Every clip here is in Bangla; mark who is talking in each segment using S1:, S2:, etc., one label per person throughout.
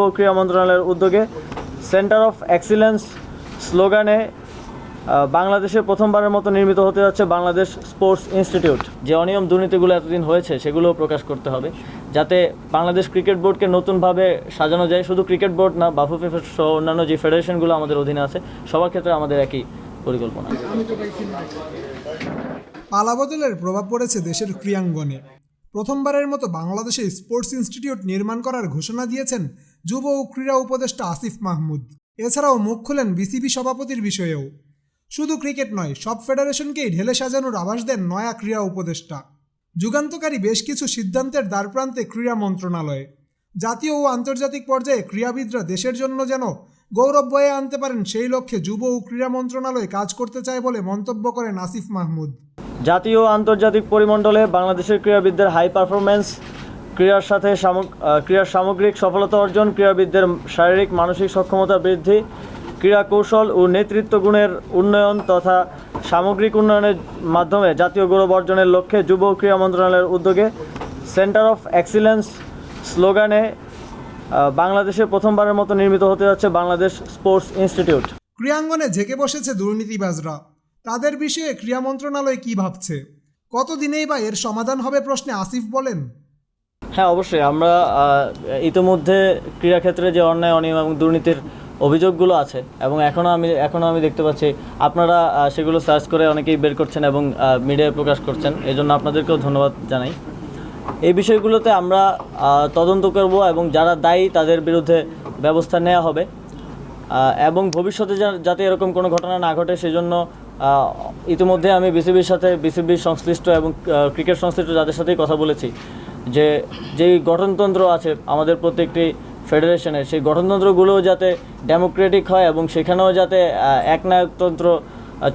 S1: ও ক্রীড়া মন্ত্রণালয়ের উদ্যোগে সেন্টার অফ এক্সিলেন্স স্লোগানে বাংলাদেশে প্রথমবারের মতো নির্মিত হতে যাচ্ছে বাংলাদেশ স্পোর্টস ইনস্টিটিউট। যে অনিয়ম দুর্নীতিগুলো এতদিন হয়েছে সেগুলো প্রকাশ করতে হবে, যাতে বাংলাদেশ ক্রিকেট বোর্ডকে নতুনভাবে সাজানো যায়। শুধু ক্রিকেট বোর্ড না, বাফুফে সহ অন্যান্য যে ফেডারেশনগুলো আমাদের অধীনে আছে সবার ক্ষেত্রে আমাদের একই পরিকল্পনা।
S2: পালাবদলের প্রভাব পড়েছে দেশের ক্রীড়াঙ্গনে। প্রথমবারের মতো বাংলাদেশে স্পোর্টস ইনস্টিটিউট নির্মাণ করার ঘোষণা দিয়েছেন যুব ও ক্রীড়া উপদেষ্টা আসিফ মাহমুদ। এছাড়াও মুখ খুলেন বিসিবি সভাপতির বিষয়েও। শুধু ক্রিকেট নয়, সব ফেডারেশনকেই ঢেলে সাজানোর আভাস দেন নয়া ক্রীড়া উপদেষ্টা। যুগান্তকারী বেশ কিছু সিদ্ধান্তের দ্বারপ্রান্তে ক্রীড়া মন্ত্রণালয়। জাতীয় ও আন্তর্জাতিক পর্যায়ে ক্রীড়াবিদরা দেশের জন্য যেন গৌরব বয়ে আনতে পারেন, সেই লক্ষ্যে যুব ও ক্রীড়া মন্ত্রণালয় কাজ করতে চায় বলে মন্তব্য করেন আসিফ মাহমুদ।
S1: জাতীয় ও আন্তর্জাতিক পরিমণ্ডলে বাংলাদেশের ক্রীড়াবিদদের হাই পারফরমেন্স, ক্রীড়ার সামগ্রিক সফলতা অর্জন, ক্রীড়াবিদদের শারীরিক মানসিক সক্ষমতা বৃদ্ধি, ক্রীড়া কৌশল ও নেতৃত্ব গুণের উন্নয়ন তথা সামগ্রিক উন্নয়নের মাধ্যমে জাতীয় গৌরব অর্জনের লক্ষ্যে যুব ও ক্রীড়া মন্ত্রণালয়ের উদ্যোগে সেন্টার অফ এক্সিলেন্স স্লোগানে বাংলাদেশে প্রথমবারের মতো নির্মিত হতে যাচ্ছে বাংলাদেশ স্পোর্টস ইনস্টিটিউট।
S2: ক্রীড়াঙ্গনে ঝেঁকে বসেছে দুর্নীতিবাজরা। তাদের বিষয়ে ক্রীড়া মন্ত্রণালয় কী ভাবছে, কতদিনেই বা এর সমাধান হবে প্রশ্নে আসিফ বলেন,
S1: হ্যাঁ, অবশ্যই আমরা ইতিমধ্যে ক্রীড়াক্ষেত্রে যে অন্যায় অনিয়ম এবং দুর্নীতির অভিযোগগুলো আছে এবং এখনও আমি দেখতে পাচ্ছি আপনারা সেগুলো সার্চ করে অনেকেই বের করছেন এবং মিডিয়ায় প্রকাশ করছেন। এই জন্য আপনাদেরকেও ধন্যবাদ জানাই। এই বিষয়গুলোতে আমরা তদন্ত করব এবং যারা দায়ী তাদের বিরুদ্ধে ব্যবস্থা নেওয়া হবে এবং ভবিষ্যতে যাতে এরকম কোনো ঘটনা না ঘটে সেজন্য ইতিমধ্যে আমি বিসিবির সংশ্লিষ্ট এবং ক্রিকেট সংশ্লিষ্ট যাদের সাথেই কথা বলেছি যে যেই গঠনতন্ত্র আছে আমাদের প্রত্যেকটি ফেডারেশনের, সেই গঠনতন্ত্রগুলোও যাতে ডেমোক্রেটিক হয় এবং সেখানেও যাতে একনায়কতন্ত্র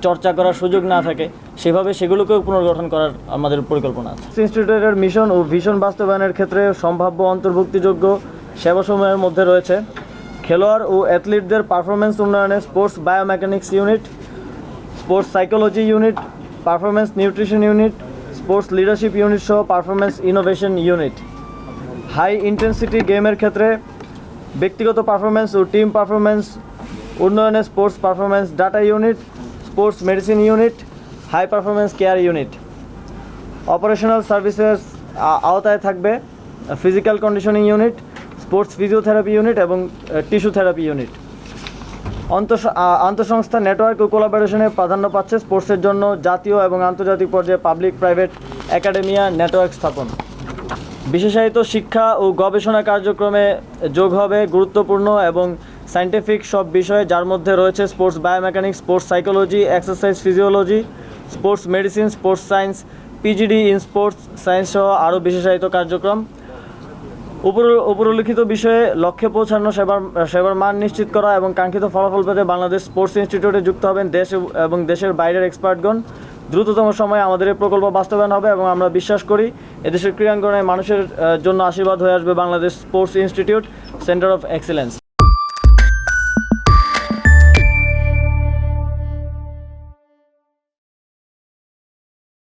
S1: চর্চা করার সুযোগ না থাকে, সেভাবে সেগুলোকেও পুনর্গঠন করার আমাদের পরিকল্পনা আছে। ইনস্টিটিউটের মিশন ও ভিশন বাস্তবায়নের ক্ষেত্রে সম্ভাব্য অন্তর্ভুক্তিযোগ্য সেবাসমূহের মধ্যে রয়েছে খেলোয়াড় ও অ্যাথলিটদের পারফরমেন্স উন্নয়নে sports biomechanics unit, sports psychology unit, performance nutrition unit, sports leadership unit সহ performance innovation unit. High intensity গেমের ক্ষেত্রে ব্যক্তিগত পারফরমেন্স ও টিম পারফরমেন্স উন্নয়নে sports performance data unit, sports medicine unit, high performance care unit. Operational services আওতায় থাকবে physical conditioning unit, sports physiotherapy unit এবং টিস্যু থেরাপি ইউনিট। আন্তঃসংস্থা নেটওয়ার্ক ও কোলাবোরেশনে প্রাধান্য পাচ্ছে স্পোর্টসের জন্য জাতীয় এবং আন্তর্জাতিক পর্যায়ে পাবলিক প্রাইভেট একাডেমিয়া নেটওয়ার্ক স্থাপন। বিশেষায়িত শিক্ষা ও গবেষণা কার্যক্রমে যোগ হবে গুরুত্বপূর্ণ এবং সায়েন্টিফিক সব বিষয়, যার মধ্যে রয়েছে sports biomechanics, sports psychology, exercise physiology, sports medicine, sports science, PGD in sports science সহ আরও বিশেষায়িত কার্যক্রম। উপরোল্লিখিত বিষয়ে লক্ষ্যে পৌঁছানো সেবার মান নিশ্চিত করা এবং কাঙ্ক্ষিত ফলাফল পেতে বাংলাদেশ স্পোর্টস ইনস্টিটিউটে যুক্ত হবেন দেশ এবং দেশের বাইরের এক্সপার্টগণ। দ্রুততম সময়ে আমাদের এই প্রকল্প বাস্তবায়ন হবে এবং আমরা বিশ্বাস করি এদেশের ক্রীড়াঙ্গনে মানুষের জন্য আশীর্বাদ হয়ে আসবে Bangladesh sports institute centre of excellence.